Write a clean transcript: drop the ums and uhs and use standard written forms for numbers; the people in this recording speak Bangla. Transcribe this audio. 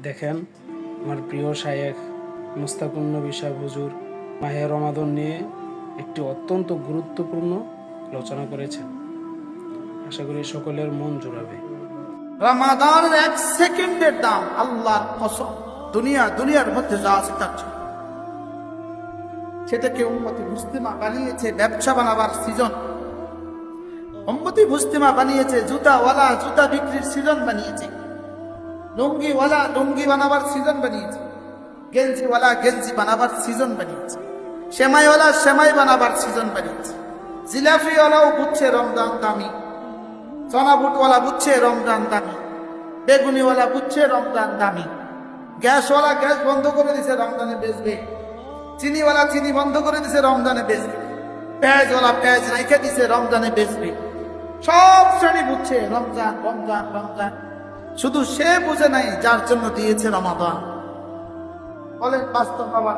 দেখেন আমার প্রিয় শায়েখ মুস্তাকুন নবী সাহেব হুজুর মাহে রমাদান নিয়ে একটি অত্যন্ত গুরুত্বপূর্ণ আলোচনা করেছেন। আশা করি সকলের মন জুড়াবে। রমাদানের 1 সেকেন্ডের দাম আল্লাহর কসম দুনিয়ার মধ্যে যা আছে তার চেয়ে। সেটাকে উম্মতি মুসলিমা বানিয়েছে ব্যবসা বানাবার সিজন, উম্মতি মুসলিমা বানিয়েছে জুতাওয়ালা জুতা বিক্রির সিজন বানিয়েছে, লুঙ্গিওয়ালা লুঙ্গি বানাবার সিজন বানিয়েছে, গেঞ্জিওয়ালা গেঞ্জি বানাবার সিজন বানিয়েছে, সেমাইওয়ালা সেমাই বানাবার সিজন বানিয়েছে। জিলাপিওয়ালাও বুঝছে রমজান দামি, চনা বুটওয়ালা বুঝছে রমজান দামি, বেগুনিওয়ালা বুঝছে রমজান দামি, গ্যাসওয়ালা গ্যাস বন্ধ করে দিছে রমজানে বেচবে, চিনিওয়ালা চিনি বন্ধ করে দিছে রমজানে বেচবে, পেঁয়াজওয়ালা পেঁয়াজ রেখে দিছে রমজানে বেচবে। সব শ্রেণী বুঝছে রমজান রমজান রমজান, শুধু সে বুঝে নাই যার জন্য দিয়েছে রমাদান। বলেন বাস্তব বাবা।